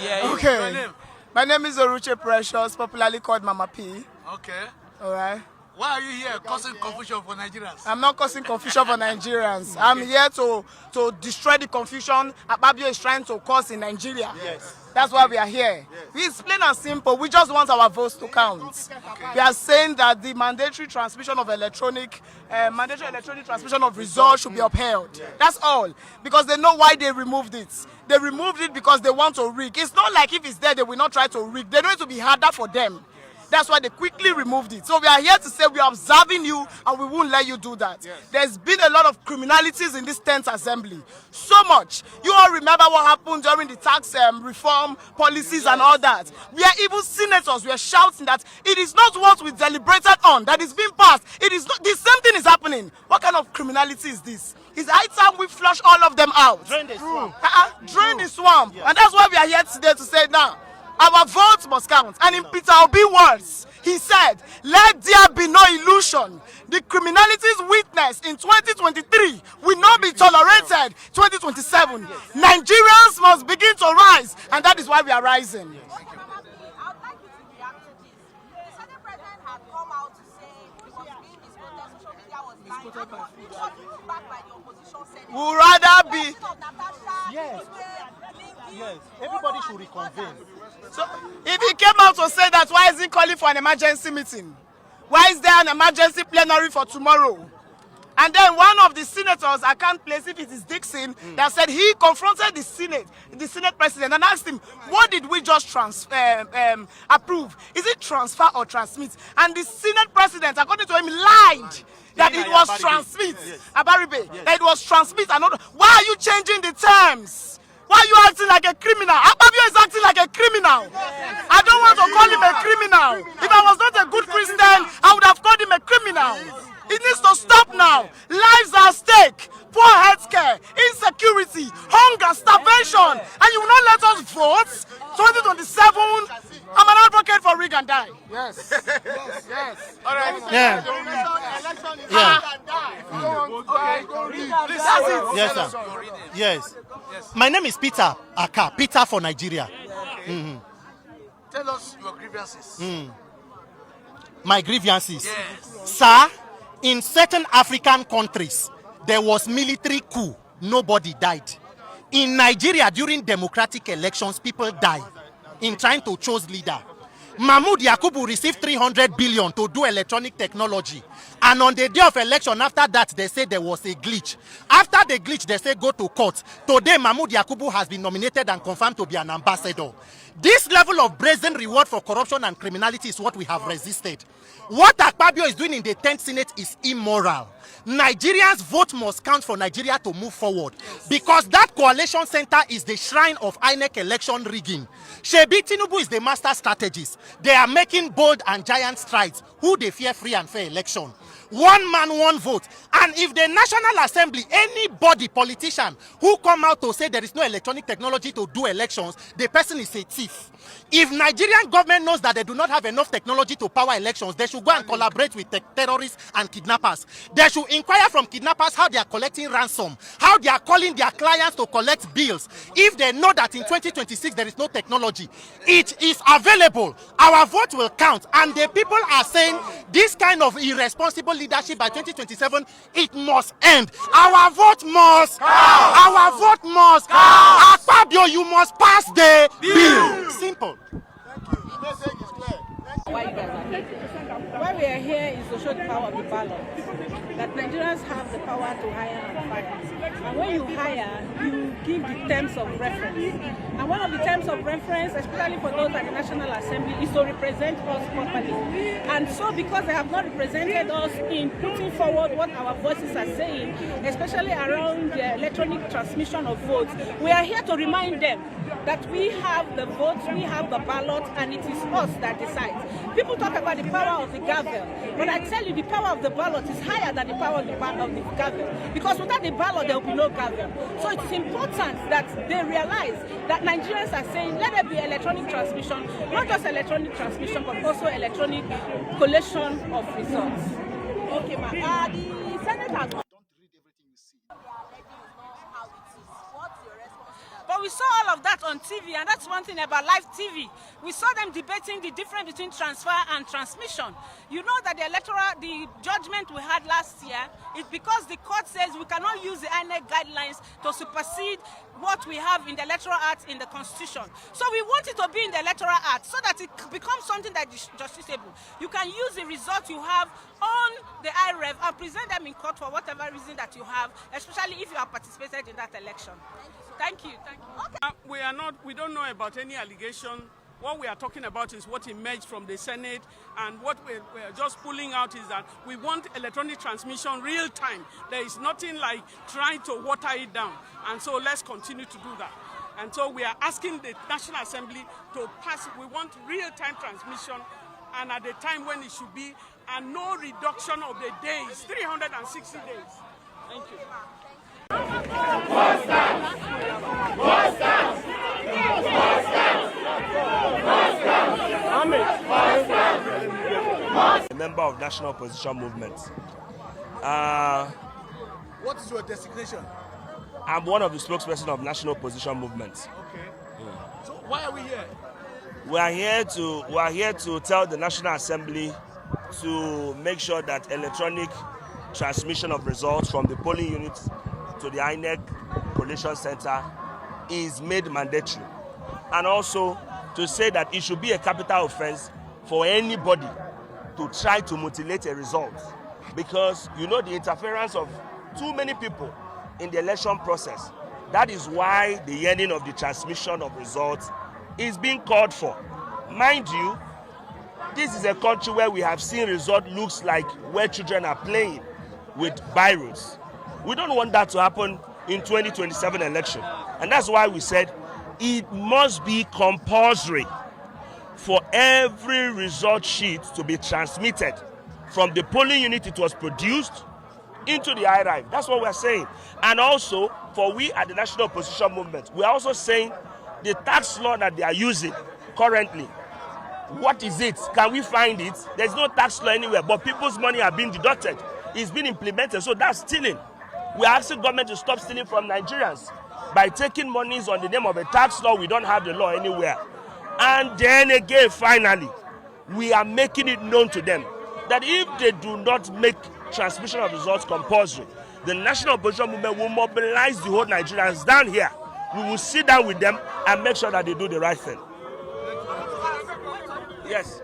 Yeah. Okay. My name is Oruche Precious, popularly called Mama P. Okay. All right. Why are you here causing confusion for Nigerians? I'm not causing confusion for Nigerians. I'm here to destroy the confusion Akpabio is trying to cause in Nigeria. Yes. That's why we are here. It's plain and simple. We just want our votes to count. Okay. We are saying that the mandatory transmission of electronic transmission of results should be upheld. Yeah. That's all. Because they know why they removed it. They removed it because they want to rig. It's not like if it's there, they will not try to rig. They know it to be harder for them. That's why they quickly removed it. So we are here to say we are observing you and we won't let you do that. Yes. There's been a lot of criminalities in this 10th assembly. So much. You all remember what happened during the tax reform policies and all that. We are even senators. We are shouting that it is not what we deliberated on that is being passed. It is not, the same thing is happening. What kind of criminality is this? It's high time we flush all of them out. Drain the swamp. Drain the swamp. Yes. And that's why we are here today to say now. Our votes must count. And in Peter Obi words, he said, let there be no illusion. The criminalities witnessed in 2023 will not be tolerated 2027. Nigerians must begin to rise, and that is why we are rising. Would rather be. Yes. Yes. Everybody should reconvene. So, if he came out to say that, why is he calling for an emergency meeting? Why is there an emergency plenary for tomorrow? And then one of the senators, I can't place if it is Dixon, that said he confronted the Senate president and asked him, what did we just approve? Is it transfer or transmit? And the Senate president, according to him, lied that it was transmit. Abaribe, that it was transmit. And why are you changing the terms? Why are you acting like a criminal? Akpabio is acting like a criminal. I don't want to call him a criminal. If I was not a good Christian, I would have called him a criminal. It needs to stop now. Lives are at stake. Poor healthcare, insecurity, hunger, starvation. And you will not let us vote? 2027, I'm an advocate for rig and die. Yes. Yes. All right. Yeah. That's it. Yes, sir. Yes. My name is Peter Aka. Peter for Nigeria. Tell us your grievances. My grievances. Yes. Sir, in certain African countries, there was military coup. Nobody died. In Nigeria, during democratic elections, people died in trying to choose leader. Mahmoud Yakubu received 300 billion to do electronic technology. And on the day of election, after that, they say there was a glitch. After the glitch, they say go to court. Today, Mahmoud Yakubu has been nominated and confirmed to be an ambassador. This level of brazen reward for corruption and criminality is what we have resisted. What Akpabio is doing in the 10th Senate is immoral. Nigerians' vote must count for Nigeria to move forward, because that coalition center is the shrine of INEC election rigging. Shebi Tinubu is the master strategist. They are making bold and giant strides. Who they fear free and fair election. One man, one vote. And if the National Assembly, anybody, politician, who come out to say there is no electronic technology to do elections, the person is a thief. If Nigerian government knows that they do not have enough technology to power elections, they should go and collaborate with terrorists and kidnappers. They should inquire from kidnappers how they are collecting ransom, how they are calling their clients to collect bills. If they know that in 2026 there is no technology, it is available. Our vote will count. And the people are saying this kind of irresponsible leadership by 2027, it must end. Our vote must count. Our vote must count. Akpabio, you must pass the bill. Simple. Why you guys are here? Why we are here is to show the power of the ballot. That Nigerians have the power to hire and fire. And when you hire, you give the terms of reference. And one of the terms of reference, especially for those at the National Assembly, is to represent us properly. And so because they have not represented us in putting forward what our voices are saying, especially around the electronic transmission of votes, we are here to remind them that we have the votes, we have the ballot, and it is us that decides. People talk about the power of the gavel, but I tell you the power of the ballot is higher than the power of the gavel, because without the ballot there will be no gavel. So it's important that they realize that Nigerians are saying let there be electronic transmission, not just electronic transmission, but also electronic collation of results. Okay, ma'am. The Senate has... Don't read everything you see. But we we saw all of that on TV, and that's one thing about live TV. We saw them debating the difference between transfer and transmission. You know that the judgment we had last year is because the court says we cannot use the INEC guidelines to supersede what we have in the Electoral Act in the Constitution. So we want it to be in the Electoral Act so that it becomes something that is justiciable. You can use the results you have on the IREV and present them in court for whatever reason that you have, especially if you have participated in that election. Thank you. Thank you. Okay. We don't know about any allegation. What we are talking about is what emerged from the Senate, and what we're just pulling out is that we want electronic transmission real time. There is nothing like trying to water it down, and so let's continue to do that. And so we are asking the National Assembly to pass, we want real time transmission, and at the time when it should be, and no reduction of the days, 360 days. Thank you. A member of National Opposition Movement. What is your designation? I'm one of the spokespersons of National Opposition Movement. Okay. Yeah. So why are we here? We are here to tell the National Assembly to make sure that electronic transmission of results from the polling units to the INEC Collation Center is made mandatory, and also to say that it should be a capital offense for anybody to try to mutilate a result, because you know the interference of too many people in the election process. That is why the ending of the transmission of results is being called for. Mind you, this is a country where we have seen result looks like where children are playing with biros. We don't want that to happen in 2027 election. And that's why we said it must be compulsory for every result sheet to be transmitted from the polling unit it was produced into the IRIVE. That's what we're saying. And also, for we at the National Opposition Movement, we're also saying the tax law that they are using currently, what is it? Can we find it? There's no tax law anywhere, but people's money are being deducted. It's been implemented, so that's stealing. We're asking government to stop stealing from Nigerians by taking monies on the name of a tax law. We don't have the law anywhere. And then again, finally, we are making it known to them that if they do not make transmission of results compulsory, the National Opposition Movement will mobilize the whole Nigerians down here. We will sit down with them and make sure that they do the right thing. Yes.